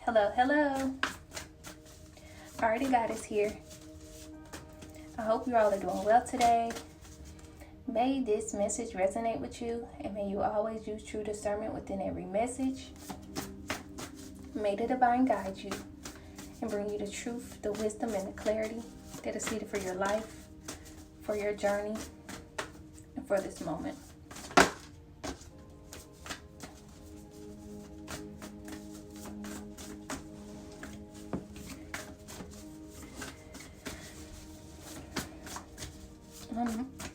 Hello, hello. Alrighty, God is here. I hope you all are doing well today. May this message resonate with you, and may you always use true discernment within every message. May the divine guide you and bring you the truth, the wisdom, and the clarity that is needed for your life, for your journey, and for this moment.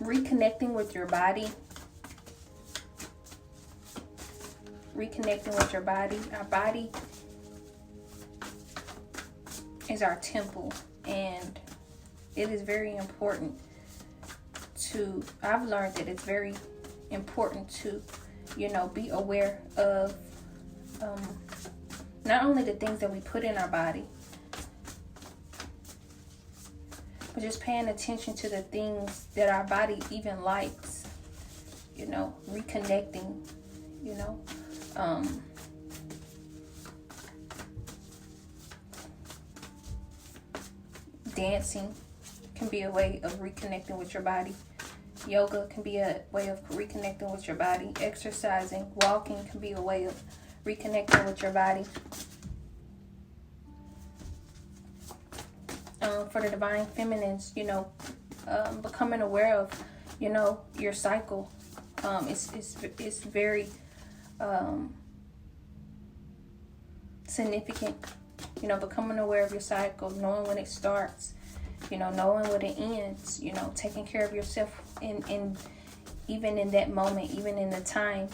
Reconnecting with your body. Reconnecting with your body. Our body is our temple, and it is very important to, I've learned that it's very important to, be aware of not only the things that we put in our body, but just paying attention to the things that our body even likes, reconnecting, dancing can be a way of reconnecting with your body. Yoga can be a way of reconnecting with your body. Exercising, walking can be a way of reconnecting with your body. For the divine feminines, becoming aware of, your cycle. It's very significant. Becoming aware of your cycle, knowing when it starts, knowing when it ends, taking care of yourself in even in that moment, even in the time,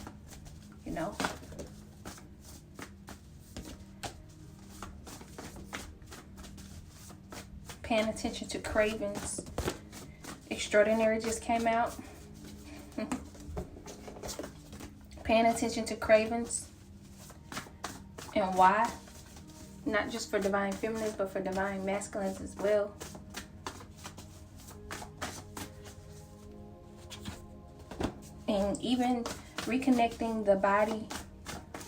Paying attention to cravings. Extraordinary just came out. Paying attention to cravings and why. Not just for divine feminines, but for divine masculines as well. And even reconnecting the body,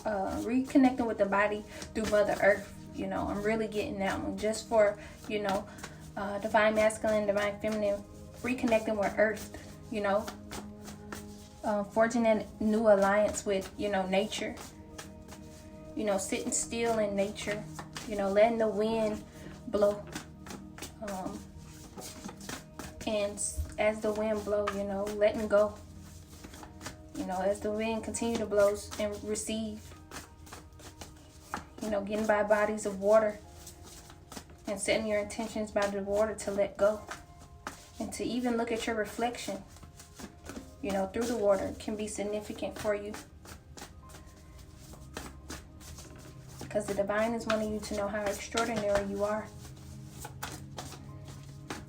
reconnecting with the body through Mother Earth. I'm really getting that one. Just for, divine masculine, divine feminine, reconnecting with Earth, forging a new alliance with, nature, sitting still in nature, letting the wind blow. And as the wind blow, letting go, as the wind continue to blow and receive, getting by bodies of water and setting your intentions by the water to let go, and to even look at your reflection, through the water can be significant for you, because the divine is wanting you to know how extraordinary you are.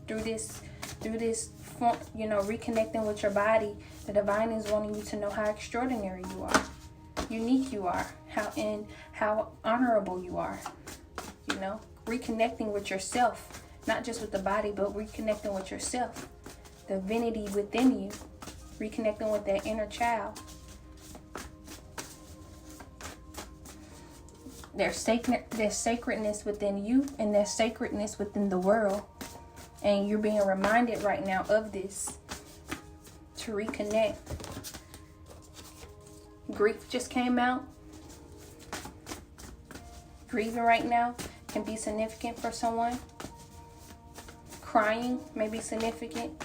Through this, reconnecting with your body, the divine is wanting you to know how extraordinary you are, unique you are, how honorable you are, reconnecting with yourself, not just with the body, but reconnecting with yourself, the divinity within you, reconnecting with that inner child. There's sacredness within you, and there's sacredness within the world, and you're being reminded right now of this to reconnect. Grief just came out. Grieving right now can be significant for someone. Crying may be significant.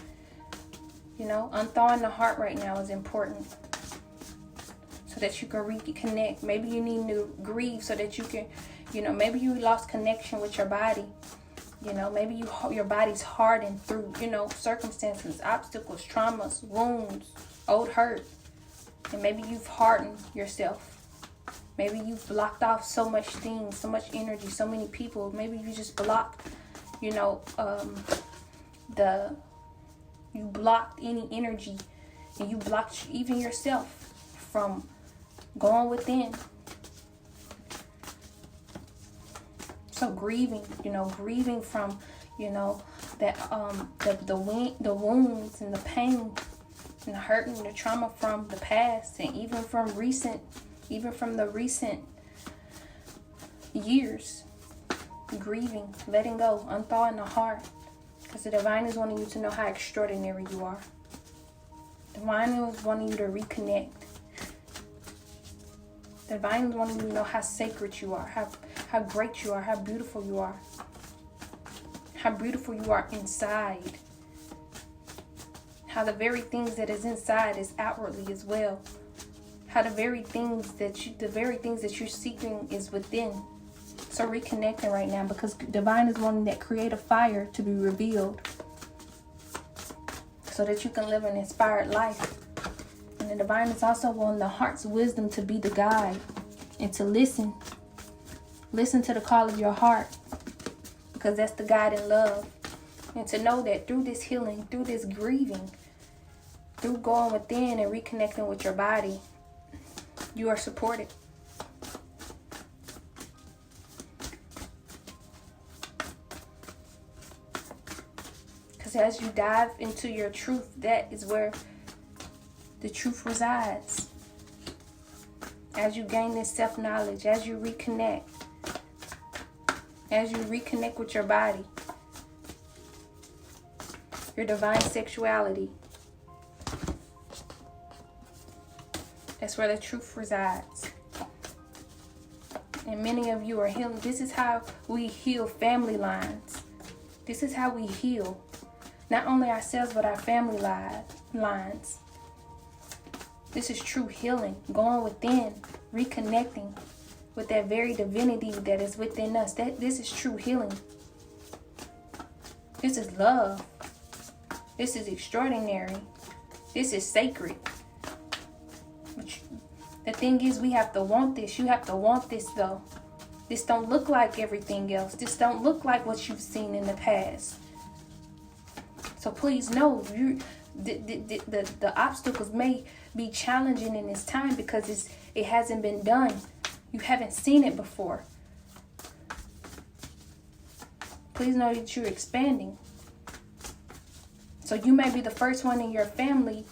Unthawing the heart right now is important, so that you can reconnect. Maybe you need to grieve so that you can, maybe you lost connection with your body. Maybe your body's hardened through, circumstances, obstacles, traumas, wounds, old hurt. And maybe you've hardened yourself. Maybe you've blocked off so much things, so much energy, so many people. Maybe you just blocked, you blocked any energy, and you blocked even yourself from going within. So grieving, grieving from, that the wounds and the pain and the hurt and the trauma from the past, and even from the recent years. Grieving, letting go, unthawing the heart. Because the divine is wanting you to know how extraordinary you are. The divine is wanting you to reconnect. The divine is wanting you to know how sacred you are, how great you are, how beautiful you are. How beautiful you are inside. How the very things that is inside is outwardly as well. How the very things that you're seeking is within. So reconnecting right now, because divine is wanting that creative fire to be revealed, so that you can live an inspired life. And the divine is also wanting the heart's wisdom to be the guide, and to listen to the call of your heart, because that's the guide in love. And to know that through this healing, through this grieving, through going within and reconnecting with your body, you are supported. Because as you dive into your truth, that is where the truth resides. As you gain this self-knowledge, as you reconnect with your body, your divine sexuality, that's where the truth resides. And many of you are healing. This is how we heal family lines. This is how we heal not only ourselves, but our family lines. This is true healing, going within, reconnecting with that very divinity that is within us. This is true healing. This is love. This is extraordinary. This is sacred. But the thing is, we have to want this. You have to want this, though. This don't look like everything else. This don't look like what you've seen in the past. So please know, the obstacles may be challenging in this time because it hasn't been done. You haven't seen it before. Please know that you're expanding. So you may be the first one in your family,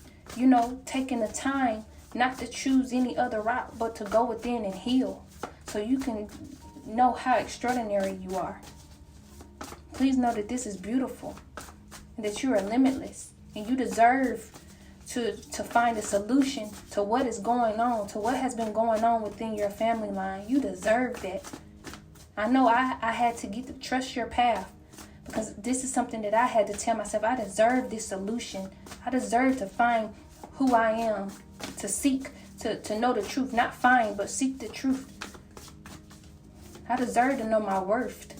taking the time not to choose any other route, but to go within and heal. So you can know how extraordinary you are. Please know that this is beautiful. And that you are limitless. And you deserve to find a solution to what is going on, to what has been going on within your family line. You deserve that. I know I had to trust your path, because this is something that I had to tell myself. I deserve this solution. I deserve to find who I am, to seek, to know the truth. Not find, but seek the truth. I deserve to know my worth,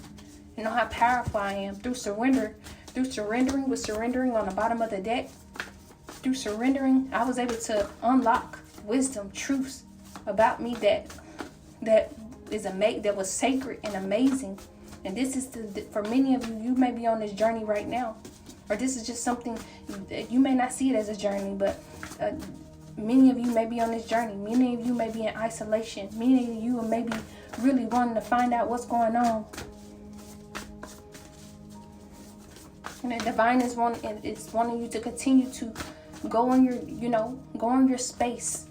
and know how powerful I am through surrendering on the bottom of the deck. Through surrendering, I was able to unlock wisdom, truths about me that was sacred and amazing. And this is for many of you. You may be on this journey right now, or this is just something that you may not see it as a journey, but many of you may be on this journey. Many of you may be in isolation. Many of you may be really wanting to find out what's going on. And the divine is wanting you to continue to go in your space,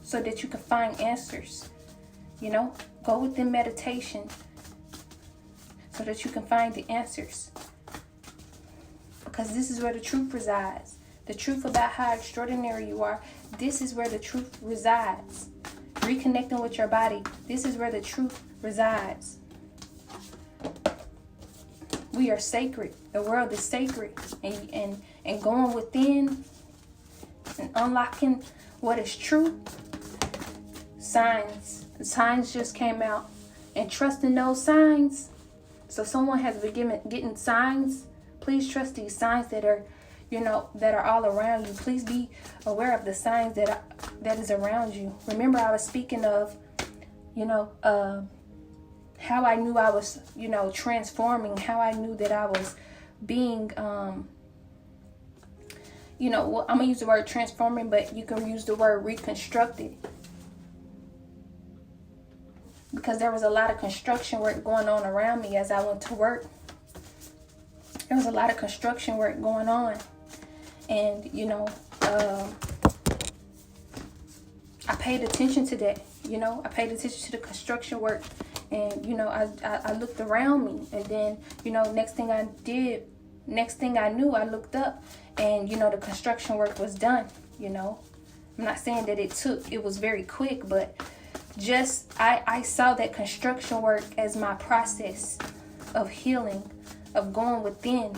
so that you can find answers. Go within meditation so that you can find the answers. Because this is where the truth resides. The truth about how extraordinary you are. This is where the truth resides. Reconnecting with your body. This is where the truth resides. We are sacred. The world is sacred. And going within and unlocking what is true. Signs. The signs just came out. And trusting those signs. So someone has been getting signs. Please trust these signs that are, that are all around you. Please be aware of the signs that is around you. Remember, I was speaking of, how I knew I was, transforming, how I knew that I was being, I'm going to use the word transforming, but you can use the word reconstructed. Because there was a lot of construction work going on around me as I went to work. There was a lot of construction work going on. And, I paid attention to that. I paid attention to the construction work And, you know, I looked around me, and then, you know, next thing I knew, I looked up, and, you know, the construction work was done. You know, I'm not saying that it was very quick, but just, I saw that construction work as my process of healing, of going within.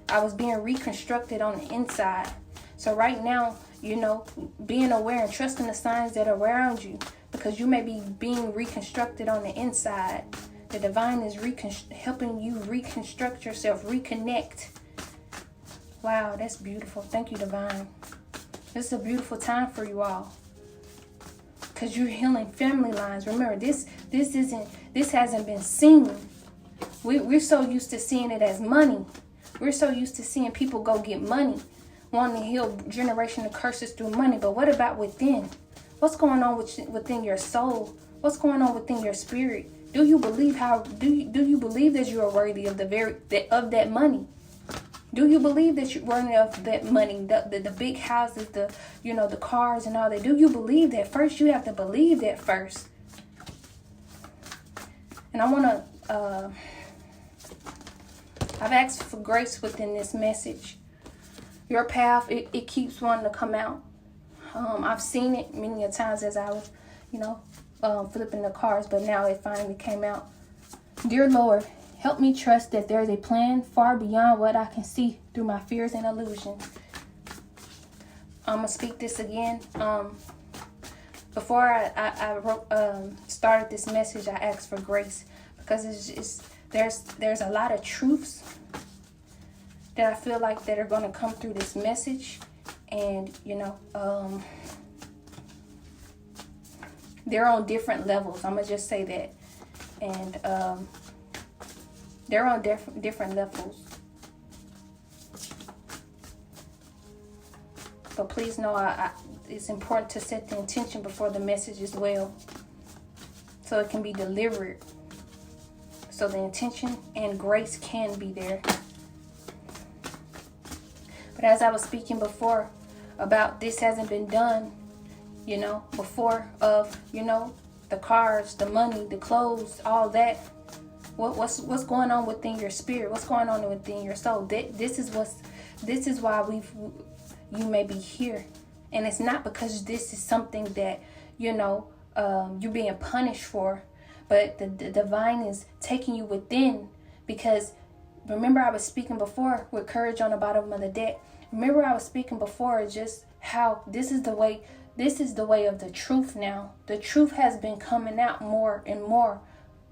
I was being reconstructed on the inside. So right now, you know, being aware and trusting the signs that are around you, because you may be being reconstructed on the inside. The divine is helping you reconstruct yourself, reconnect. Wow, that's beautiful. Thank you, divine. This is a beautiful time for you all, because you're healing family lines. Remember, this hasn't been seen. We're so used to seeing it as money. We're so used to seeing people go get money, wanting to heal generational curses through money. But what about within? What's going on within your soul? What's going on within your spirit? Do you believe do you believe that you are worthy of that money? Do you believe that you're worthy of that money, the big houses, the cars and all that? Do you believe that? First, you have to believe that first. And I want to, I've asked for grace within this message. Your path, it keeps wanting to come out. I've seen it many a times as I was, flipping the cards, but now it finally came out. Dear Lord, help me trust that there is a plan far beyond what I can see through my fears and illusions. I'm going to speak this again. Before I started this message, I asked for grace, because there's a lot of truths that I feel like that are going to come through this message. And, they're on different levels. I'm going to just say that. And they're on different levels. But please know it's important to set the intention before the message as well, so it can be delivered. So the intention and grace can be there. But as I was speaking before about this hasn't been done, before of, the cars, the money, the clothes, all that. What's going on within your spirit? What's going on within your soul? This is why you may be here. And it's not because this is something that, you're being punished for, but the divine is taking you within. Because remember, I was speaking before with courage on the bottom of the deck. Remember, I was speaking before just how this is the way of the truth now. The truth has been coming out more and more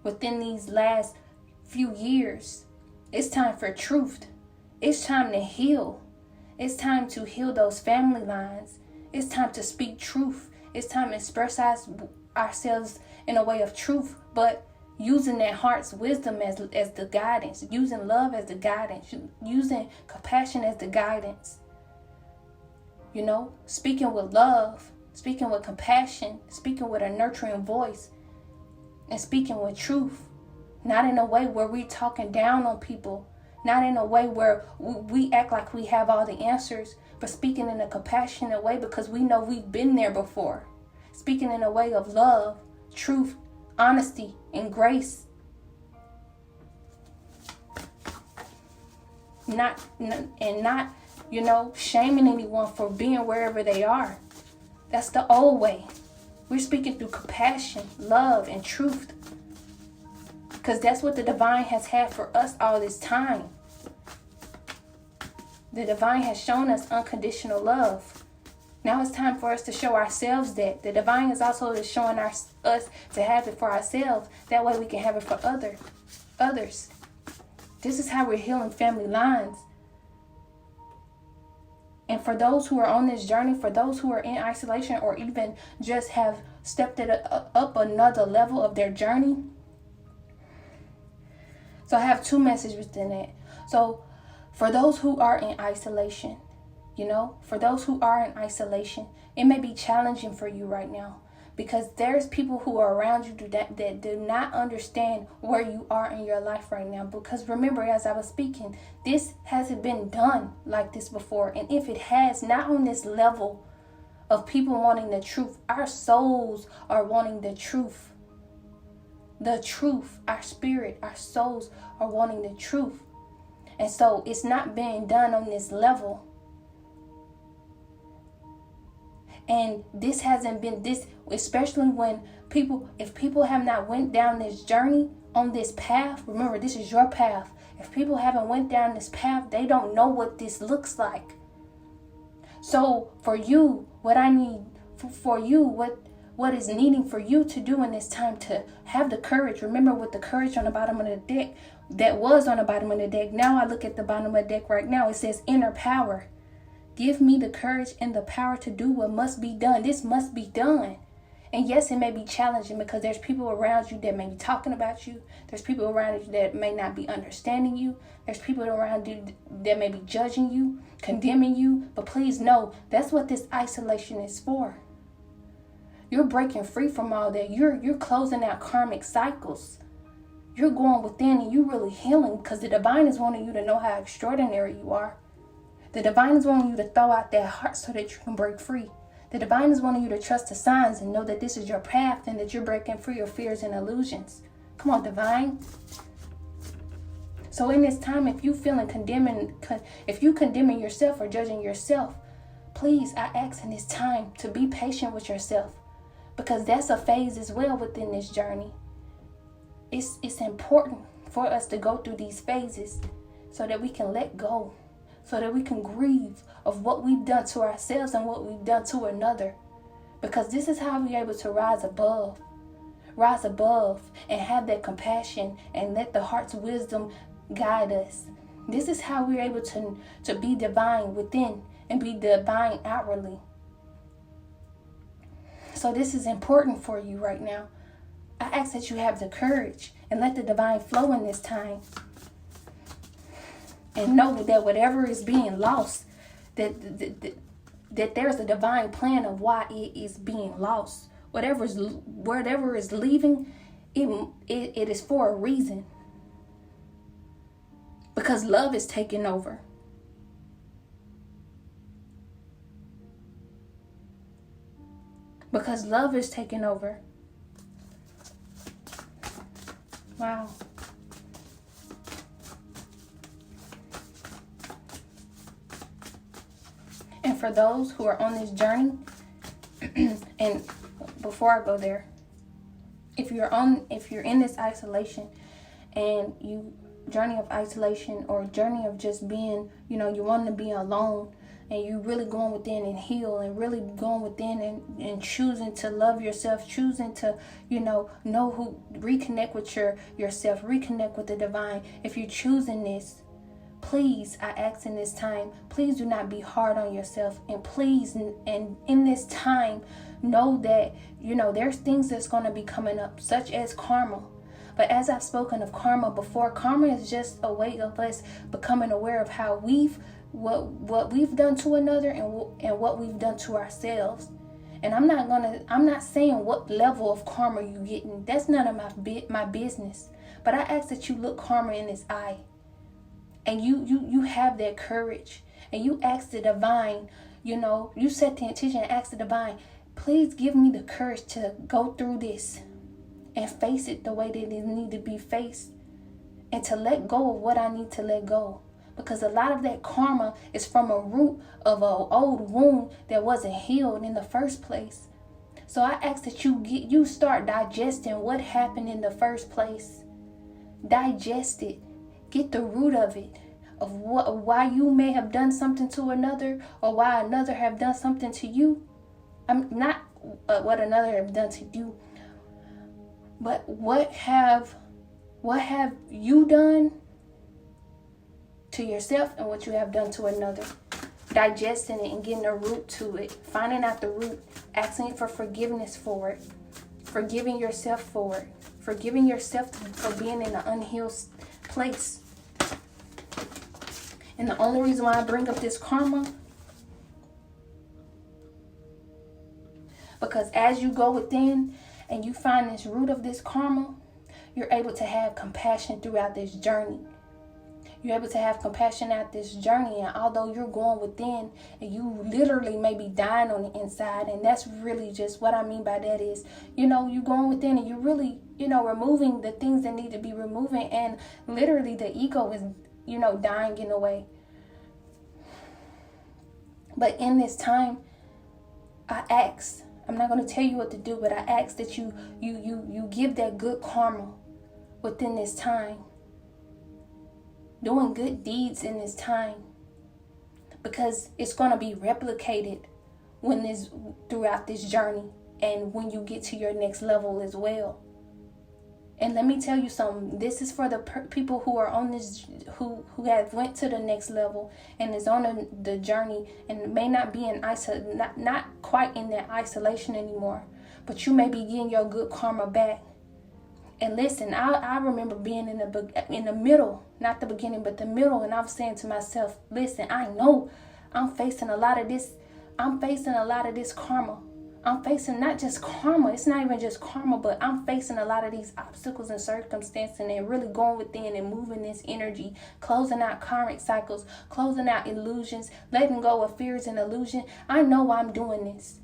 within these last few years. It's time for truth. It's time to heal. It's time to heal those family lines. It's time to speak truth. It's time to express ourselves in a way of truth, but using that heart's wisdom as the guidance, using love as the guidance, using compassion as the guidance. Speaking with love, speaking with compassion, speaking with a nurturing voice, and speaking with truth. Not in a way where we're talking down on people, not in a way where we act like we have all the answers, but speaking in a compassionate way because we know we've been there before. Speaking in a way of love, truth, honesty, and grace. Not shaming anyone for being wherever they are. That's the old way. We're speaking through compassion, love, and truth. Because that's what the divine has had for us all this time. The divine has shown us unconditional love. Now it's time for us to show ourselves that. The divine is also showing us to have it for ourselves. That way we can have it for others. This is how we're healing family lines. And for those who are on this journey, for those who are in isolation or even just have stepped it up another level of their journey. So I have two messages within it. So for those who are in isolation, for those who are in isolation, it may be challenging for you right now, because there's people who are around you that do not understand where you are in your life right now. Because remember, as I was speaking, this hasn't been done like this before. And if it has, not on this level of people wanting the truth, our souls are wanting the truth. the truth. Our spirit, our souls are wanting the truth. And so it's not being done on this level. And this hasn't been this, especially when if people have not went down this journey on this path, remember, this is your path. If people haven't went down this path, they don't know what this looks like. So for you, what I need for you, what is needing for you to do in this time, to have the courage. Remember, with the courage on the bottom of the deck, that was on the bottom of the deck. Now I look at the bottom of the deck right now. It says inner power. Give me the courage and the power to do what must be done. This must be done. And yes, it may be challenging because there's people around you that may be talking about you. There's people around you that may not be understanding you. There's people around you that may be judging you, condemning you. But please know, that's what this isolation is for. You're breaking free from all that. You're closing out karmic cycles. You're going within and you're really healing, because the divine is wanting you to know how extraordinary you are. The divine is wanting you to throw out that heart so that you can break free. The divine is wanting you to trust the signs and know that this is your path and that you're breaking free of fears and illusions. Come on, divine. So in this time, if you condemning yourself or judging yourself, please, I ask in this time to be patient with yourself, because that's a phase as well within this journey. It's important for us to go through these phases so that we can let go, so that we can grieve of what we've done to ourselves and what we've done to another. Because this is how we're able to rise above and have that compassion and let the heart's wisdom guide us. This is how we're able to be divine within and be divine outwardly. So this is important for you right now. I ask that you have the courage and let the divine flow in this time. And know that whatever is being lost, that there's a divine plan of why it is being lost. Whatever is leaving, it is for a reason. Because love is taking over. Because love is taking over. Wow. And for those who are on this journey, and before I go there, if you're in this isolation and you journey of isolation or journey of just being, you want to be alone, and you really going within and heal and really going within and choosing to love yourself, choosing to, know who, reconnect with yourself, reconnect with the divine. If you're choosing this, please, I ask in this time, please do not be hard on yourself. And please, and in this time, know that, there's things that's going to be coming up, such as karma. But as I've spoken of karma before, karma is just a way of us becoming aware of how what we've done to another and what we've done to ourselves. And I'm not saying what level of karma you getting. That's none of my business. But I ask that you look karma in its eye. And you have that courage. And you ask the divine, you set the intention and ask the divine, please give me the courage to go through this and face it the way that it needs to be faced. And to let go of what I need to let go. Because a lot of that karma is from a root of an old wound that wasn't healed in the first place. So I ask that you start digesting what happened in the first place. Digest it. Get the root of it, of why you may have done something to another, or why another have done something to you. I'm not what another have done to you, but what have you done to yourself and what you have done to another. Digesting it and getting a root to it, finding out the root, asking for forgiveness for it, forgiving yourself for it, forgiving yourself for being in an unhealed place. And the only reason why I bring up this karma, because as you go within and you find this root of this karma, you're able to have compassion throughout this journey. You're able to have compassion at this journey. And although you're going within and you literally may be dying on the inside, and that's really just what I mean by that is, you're going within and you're really, removing the things that need to be removing. And literally the ego is, dying in a way. But in this time, I ask, I'm not going to tell you what to do, but I ask that you give that good karma within this time. Doing good deeds in this time. Because it's going to be replicated throughout this journey and when you get to your next level as well. And let me tell you something. This is for the people who are on this, who have went to the next level and is on the journey and may not be in not quite in that isolation anymore. But you may be getting your good karma back. And listen, I remember being in the middle, not the beginning, but the middle, and I was saying to myself, listen, I know I'm facing a lot of this. I'm facing a lot of this karma. I'm facing not just karma. It's not even just karma, but I'm facing a lot of these obstacles and circumstances and really going within and moving this energy, closing out karmic cycles, closing out illusions, letting go of fears and illusion. I know I'm doing this.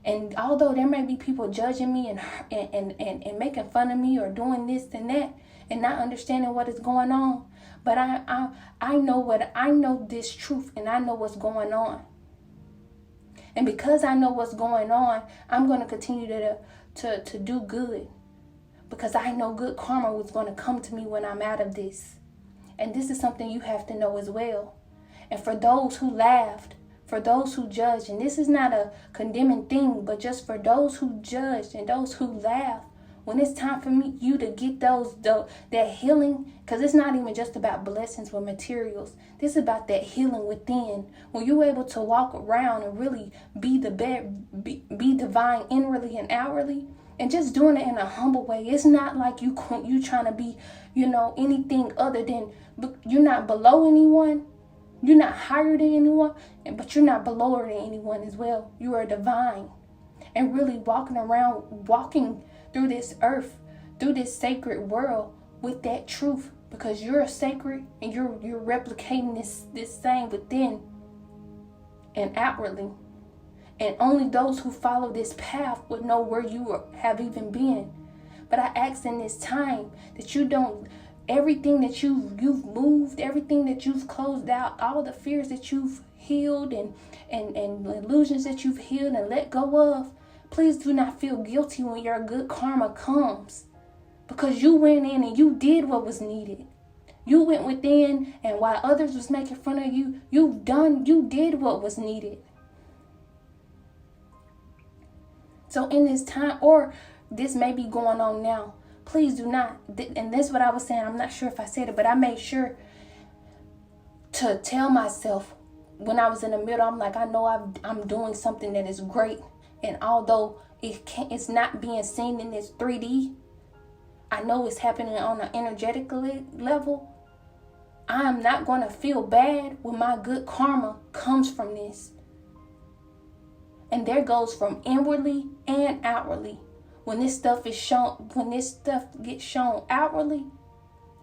And although there may be people judging me and making fun of me or doing this and that and not understanding what is going on, but I know this truth and I know what's going on. And because I know what's going on, I'm going to continue to do good. Because I know good karma was going to come to me when I'm out of this. And this is something you have to know as well. And for those who laughed, for those who judged, and this is not a condemning thing, but just for those who judged and those who laughed, when it's time for you to get that healing, because it's not even just about blessings with materials. This is about that healing within. When you're able to walk around and really be divine inwardly and outwardly, and just doing it in a humble way. It's not like you trying to be, anything other than, you're not below anyone. You're not higher than anyone, but you're not below than anyone as well. You are divine. And really walking through this earth, through this sacred world with that truth, because you're sacred and you're replicating this thing within and outwardly. And only those who follow this path would know where you have even been. But I ask in this time that you don't, everything that you've moved, everything that you've closed out, all the fears that you've healed and illusions that you've healed and let go of, please do not feel guilty when your good karma comes. Because you went in and you did what was needed. You went within, and while others was making fun of you, you did what was needed. So in this time, or this may be going on now, please do not, and that's what I was saying, I'm not sure if I said it, but I made sure to tell myself when I was in the middle, I'm like, I know I'm doing something that is great. And although it's not being seen in this 3D, I know it's happening on an energetic level. I'm not going to feel bad when my good karma comes from this. And there goes from inwardly and outwardly. When this stuff gets shown outwardly,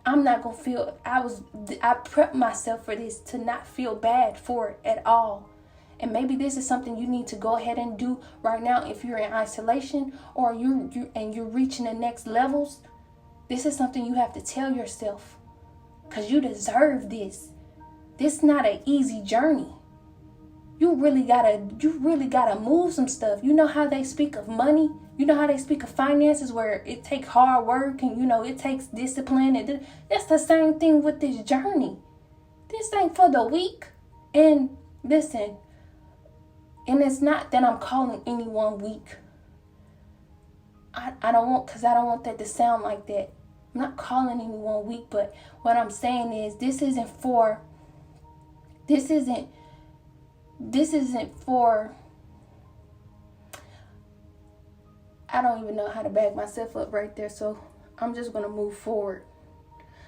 I'm not going to feel, I prepped myself for this to not feel bad for it at all. And maybe this is something you need to go ahead and do right now if you're in isolation or you're reaching the next levels. This is something you have to tell yourself, because you deserve this. This is not an easy journey. You really gotta move some stuff. You know how they speak of money? You know how they speak of finances, where it takes hard work and it takes discipline, and that's the same thing with this journey. This ain't for the weak. And listen, and it's not that I'm calling anyone weak. I don't want that to sound like that. I'm not calling anyone weak, but what I'm saying is this isn't for I don't even know how to back myself up right there, so I'm just going to move forward.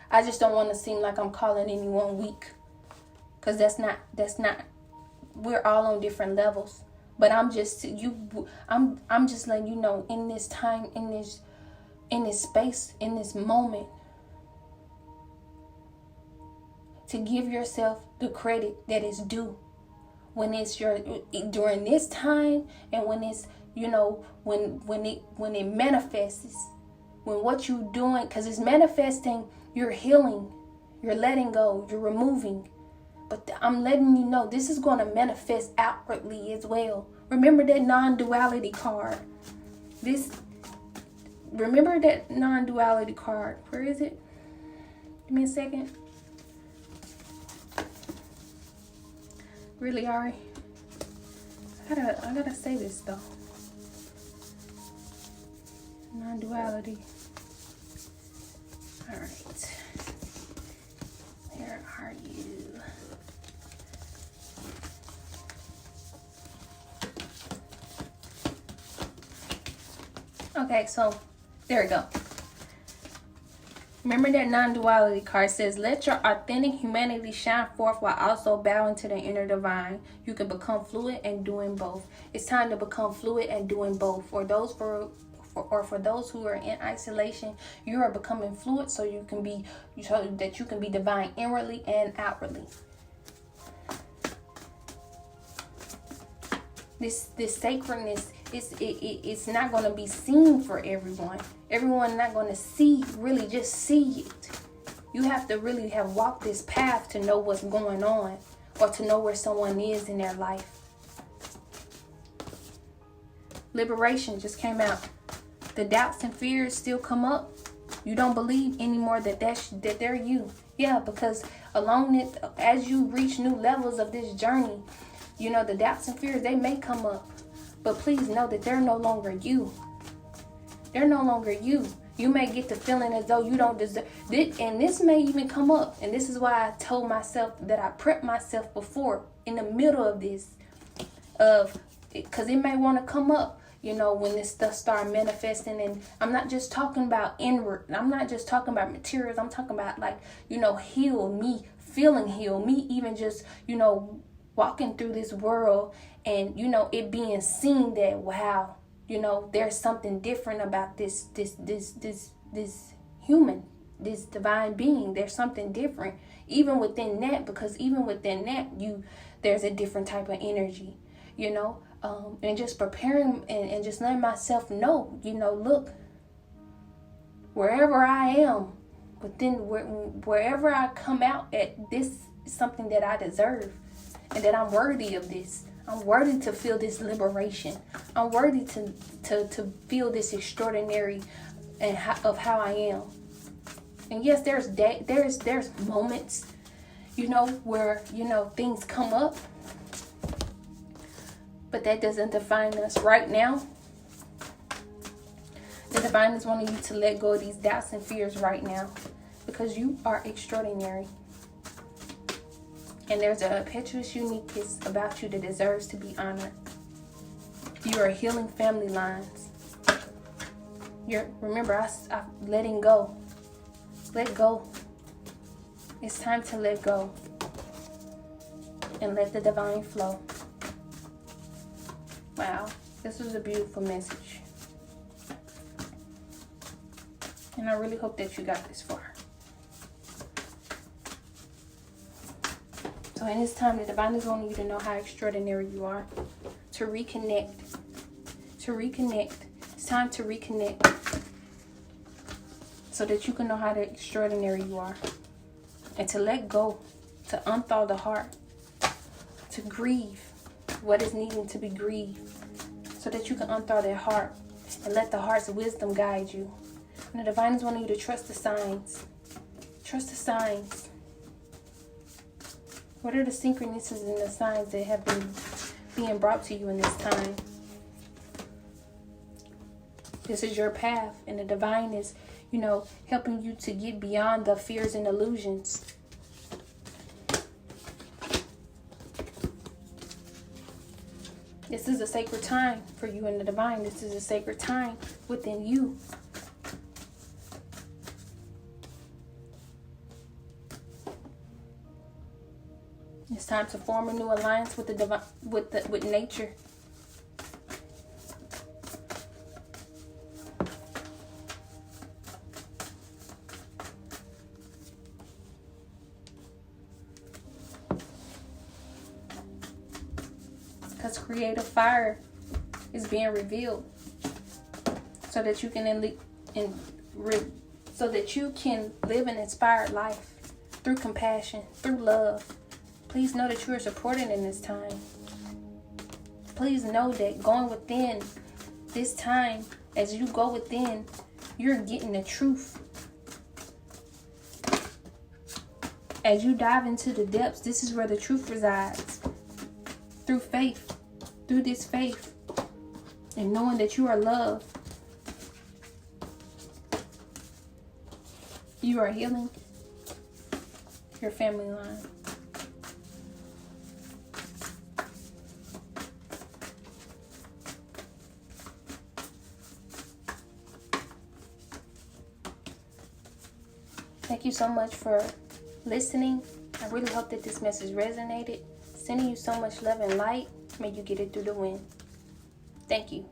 I just don't want to seem like I'm calling anyone weak, because that's not, we're all on different levels. But I'm just letting you know, in this time, in this space, in this moment, to give yourself the credit that is due. When it's during this time, and when it's, when it manifests, when what you're doing, because it's manifesting, you're healing, you're letting go, you're removing. But I'm letting you know this is going to manifest outwardly as well. Remember that non-duality card. Remember that non-duality card. Where is it? Give me a second. Really, Ari? I gotta say this though. Non-duality. All right. Where are you? Okay, so there we go. Remember that non-duality card says, let your authentic humanity shine forth while also bowing to the inner divine. You can become fluid and doing both. It's time to become fluid and doing both. For those who are in isolation, you are becoming fluid so that you can be divine inwardly and outwardly. This sacredness, it's not going to be seen for everyone. Everyone not going to really just see it. You have to really have walked this path to know what's going on, or to know where someone is in their life. Liberation just came out. The doubts and fears still come up. You don't believe anymore that they're you. Yeah, because as you reach new levels of this journey, the doubts and fears, they may come up. But please know that they're no longer you. They're no longer you. You may get the feeling as though you don't deserve it. And this may even come up. And this is why I told myself that I prepped myself before in the middle of this. Because it may want to come up, when this stuff start manifesting. And I'm not just talking about inward. I'm not just talking about materials. I'm talking about heal me, feeling healed. Me even just, walking through this world and, it being seen that, wow, there's something different about this human, this divine being. There's something different even within that, because even within that, there's a different type of energy, and just preparing and just letting myself know, look, wherever I am, wherever I come out at, this is something that I deserve, and that I'm worthy of this. I'm worthy to feel this liberation. I'm worthy to feel this extraordinary of how I am. And yes, there's moments, where things come up, but that doesn't define us right now. The divine is wanting you to let go of these doubts and fears right now, because you are extraordinary. And there's a impetuous uniqueness about you that deserves to be honored. You are healing family lines. Remember, I'm letting go. Let go. It's time to let go. And let the divine flow. Wow, this was a beautiful message. And I really hope that you got this far. So in this time, the divine is wanting you to know how extraordinary you are. To reconnect. It's time to reconnect. So that you can know how extraordinary you are. And to let go. To unthaw the heart. To grieve what is needing to be grieved. So that you can unthaw that heart. And let the heart's wisdom guide you. And the divine is wanting you to trust the signs. Trust the signs. What are the synchronicities and the signs that have been being brought to you in this time? This is your path, and the divine is, helping you to get beyond the fears and illusions. This is a sacred time for you and the divine. This is a sacred time within you. It's time to form a new alliance with the divine, with nature. because creative fire is being revealed, so that you can so that you can live an inspired life through compassion, through love. Please know that you are supported in this time. Please know that going within this time, as you go within, you're getting the truth. As you dive into the depths, this is where the truth resides. Through faith, through this faith, and knowing that you are loved, you are healing your family line. Thank you so much for listening. I really hope that this message resonated. Sending you so much love and light. May you get it through the wind. Thank you.